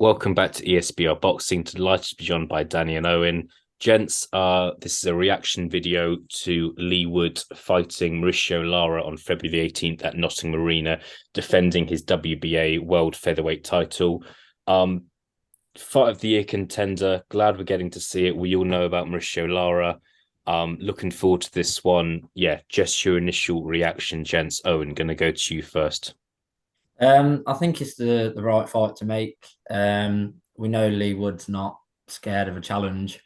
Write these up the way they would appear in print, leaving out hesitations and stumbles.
Welcome back to ESBR Boxing. Delighted to be joined by Danny and Owen. Gents, this is a reaction video to Leigh Wood fighting Mauricio Lara on February the 18th at Nottingham Arena, defending his WBA World Featherweight title. Fight of the year contender. Glad we're getting to see it. We all know about Mauricio Lara. Looking forward to this one. Yeah, just your initial reaction, gents. Owen, gonna go to you first. I think it's the right fight to make. We know Leigh Wood's not scared of a challenge.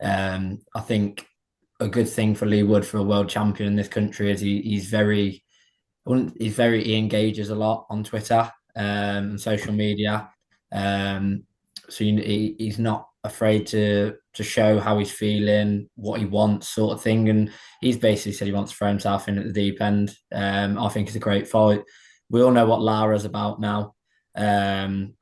I think a good thing for Leigh Wood for a world champion in this country is he engages a lot on Twitter and social media. He's not afraid to show how he's feeling, what he wants, sort of thing. And he's basically said he wants to throw himself in at the deep end. I think it's a great fight. We all know what Lara's about now. Um,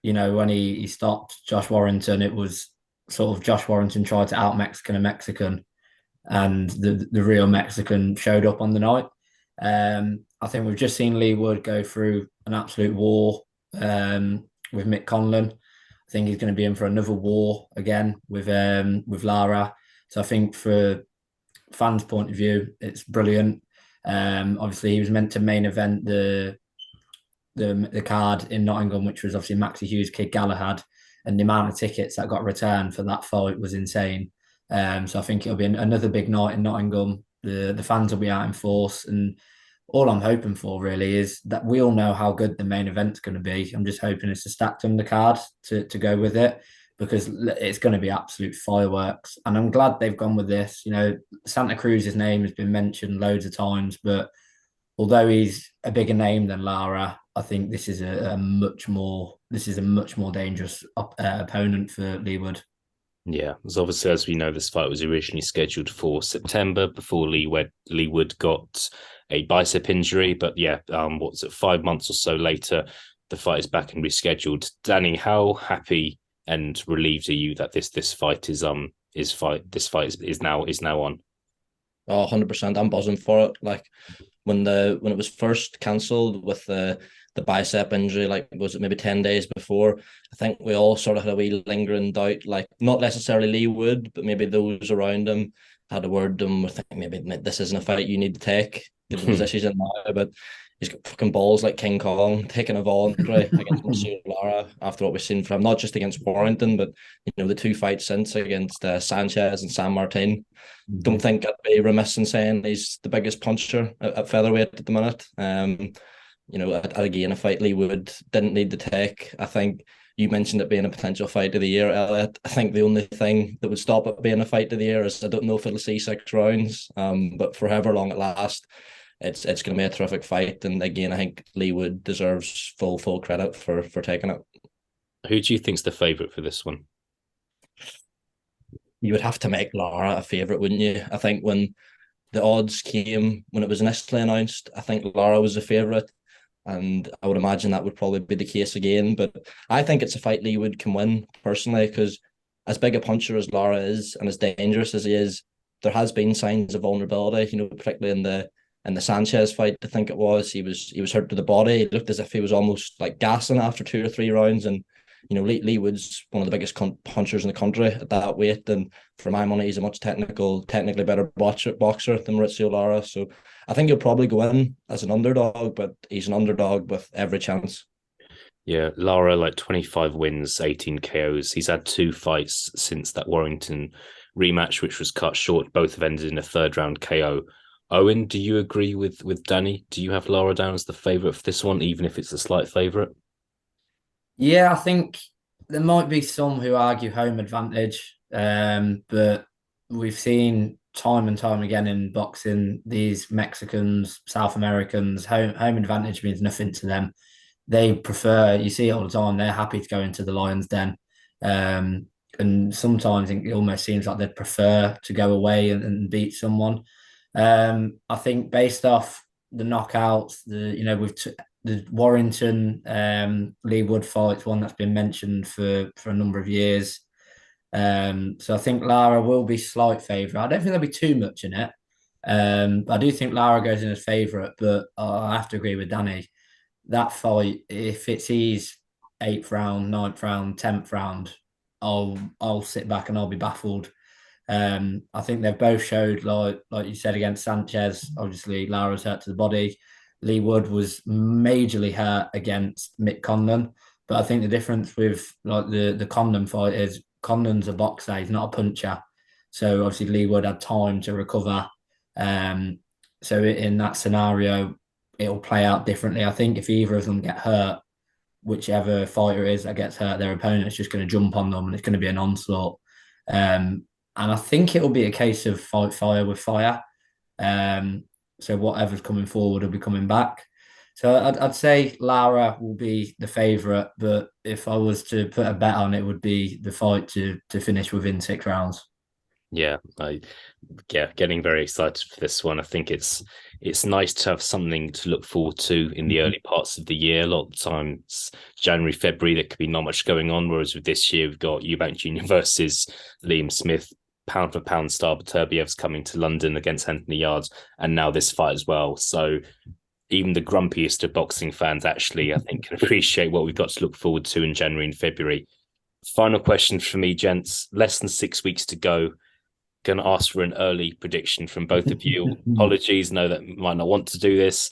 when he stopped Josh Warrington, it was sort of Josh Warrington tried to out Mexican a Mexican, and the real Mexican showed up on the night. I think we've just seen Leigh Wood go through an absolute war with Mick Conlan. I think he's going to be in for another war again with Lara. So I think for fans' point of view, it's brilliant. Obviously, he was meant to main event the card in Nottingham, which was obviously Maxi Hughes, Kid Galahad, and the amount of tickets that got returned for that fight was insane. So I think it'll be another big night in Nottingham. The fans will be out in force, and all I'm hoping for really is that we all know how good the main event's going to be. I'm just hoping it's a stacked undercard to go with it because it's going to be absolute fireworks. And I'm glad they've gone with this. Santa Cruz's name has been mentioned loads of times, but although he's a bigger name than Lara, I think this is a much more dangerous opponent for Leigh Wood. Yeah, as obviously as we know, this fight was originally scheduled for September before Leigh Wood got a bicep injury. But yeah, what's it, 5 months or so later, the fight is back and rescheduled. Danny, how happy and relieved are you that this fight is now on? Oh, 100%. I'm buzzing for it. Like when it was first cancelled with the bicep injury, like was it maybe 10 days before? I think we all sort of had a wee lingering doubt, like not necessarily Leigh Wood, but maybe those around him had a word and were thinking maybe this isn't a fight you need to take given the position he's in now. But he's got fucking balls like King Kong, taking a voluntary against Monsieur Lara after what we've seen from him, not just against Warrington, but the two fights since against Sanchez and San Martin. Don't think I'd be remiss in saying he's the biggest puncher at featherweight at the minute. Again, a fight Leigh Wood didn't need to take. I think you mentioned it being a potential fight of the year, Elliot. I think the only thing that would stop it being a fight of the year is I don't know if it'll see 6 rounds. But for however long it lasts, it's going to be a terrific fight. And again, I think Leigh Wood deserves full credit for taking it. Who do you think's the favourite for this one? You would have to make Lara a favourite, wouldn't you? I think when the odds came, when it was initially announced, I think Lara was the favourite. And I would imagine that would probably be the case again. But I think it's a fight Leigh Wood can win personally, because as big a puncher as Lara is and as dangerous as he is, there has been signs of vulnerability, particularly in the Sanchez fight. I think it was he was hurt to the body. He looked as if he was almost like gassing after 2 or 3 rounds. And Leigh Wood's one of the biggest punchers in the country at that weight, and for my money, he's a much technically better boxer than Mauricio Lara. So I think he'll probably go in as an underdog, but he's an underdog with every chance. Yeah, Lara, like 25 wins, 18 KOs. He's had 2 fights since that Warrington rematch, which was cut short. Both have ended in a third round KO. Owen, do you agree with Danny? Do you have Lara down as the favourite for this one, even if it's a slight favourite? Yeah, I think there might be some who argue home advantage, but we've seen time and time again in boxing these Mexicans, South Americans, home advantage means nothing to them. They prefer, you see it all the time, they're happy to go into the lion's den. And sometimes it almost seems like they'd prefer to go away and beat someone. I think based off the knockouts, the Warrington Leigh Wood fight's one that's been mentioned for a number of years. So I think Lara will be slight favourite. I don't think there'll be too much in it. But I do think Lara goes in as favourite, but I have to agree with Danny. That fight, if it sees eighth round, ninth round, 10th round, I'll sit back and I'll be baffled. I think they've both showed, like you said, against Sanchez. Obviously, Lara's hurt to the body. Lee Wood was majorly hurt against Mick Conlan. But I think the difference with like the Conlan fight is Conlan's a boxer, he's not a puncher. So obviously Lee Wood had time to recover. Um, so in that scenario, it'll play out differently. I think if either of them get hurt, whichever fighter it is that gets hurt, their opponent is just going to jump on them and it's going to be an onslaught. And I think it will be a case of fight fire with fire. So whatever's coming forward will be coming back. So I'd say Lara will be the favourite, but if I was to put a bet on it, would be the fight to finish within 6 rounds. Yeah, getting very excited for this one. I think it's nice to have something to look forward to in the early parts of the year. A lot of times, January, February, there could be not much going on. Whereas with this year, we've got Eubank Jr. versus Liam Smith, pound for pound star, but Turbiev's coming to London against Anthony Yards, and now this fight as well. So even the grumpiest of boxing fans actually, I think, can appreciate what we've got to look forward to in January and February. Final question for me, gents. Less than 6 weeks to go. Going to ask for an early prediction from both of you. Apologies, know that might not want to do this.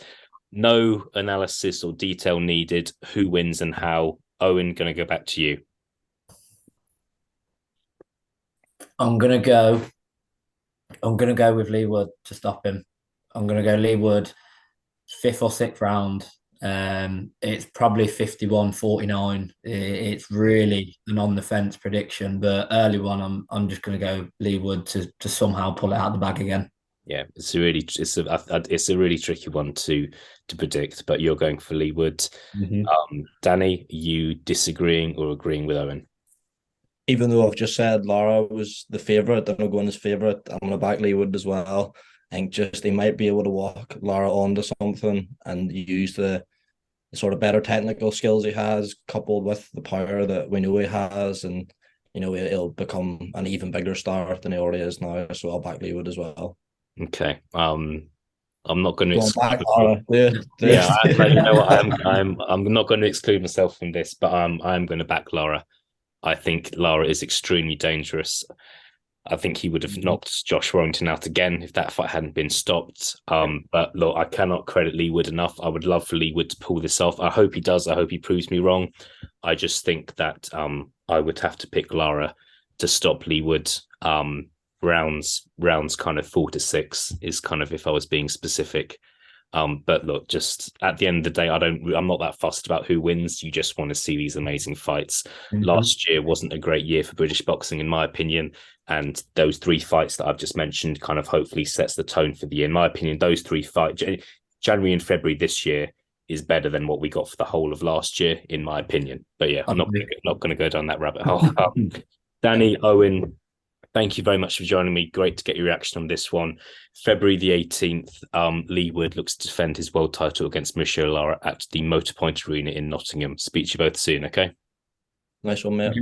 No analysis or detail needed. Who wins and how? Owen, going to go back to you. I'm gonna go with Lee Wood to stop him. I'm gonna go Lee Wood, fifth or sixth round. It's probably 51-49. It's really an on the fence prediction, but early one, I'm just going to go Lee Wood to somehow pull it out of the bag again. Yeah, it's a really tricky one to predict, but you're going for Lee Wood. Danny, you disagreeing or agreeing with Owen? Even though I've just said Lara was the favourite, I'm not going as favourite. I'm going to back Leigh Wood as well. I think just he might be able to walk Lara onto something and use the sort of better technical skills he has, coupled with the power that we know he has, and he'll become an even bigger star than he already is now. So I'll back Leigh Wood as well. Okay. I'm not going to exclude I'm not going to exclude myself from this, but I'm going to back Lara. I think Lara is extremely dangerous. I think he would have knocked Josh Warrington out again if that fight hadn't been stopped. But look, I cannot credit Lee Wood enough. I would love for Lee Wood to pull this off. I hope he does. I hope he proves me wrong. I just think that I would have to pick Lara to stop Lee Wood. Rounds kind of 4 to 6 is kind of if I was being specific. But look, just at the end of the day, I'm not that fussed about who wins. You just want to see these amazing fights. Last year wasn't a great year for British boxing, in my opinion. And those 3 fights that I've just mentioned kind of hopefully sets the tone for the year. In my opinion, those 3 fights, January and February this year, is better than what we got for the whole of last year, in my opinion. But yeah, I'm not going to go down that rabbit hole. Danny, Owen, thank you very much for joining me. Great to get your reaction on this one. February the 18th, Lee Wood looks to defend his world title against Mauricio Lara at the Motorpoint Arena in Nottingham. Speak to you both soon, okay? Nice one, mate.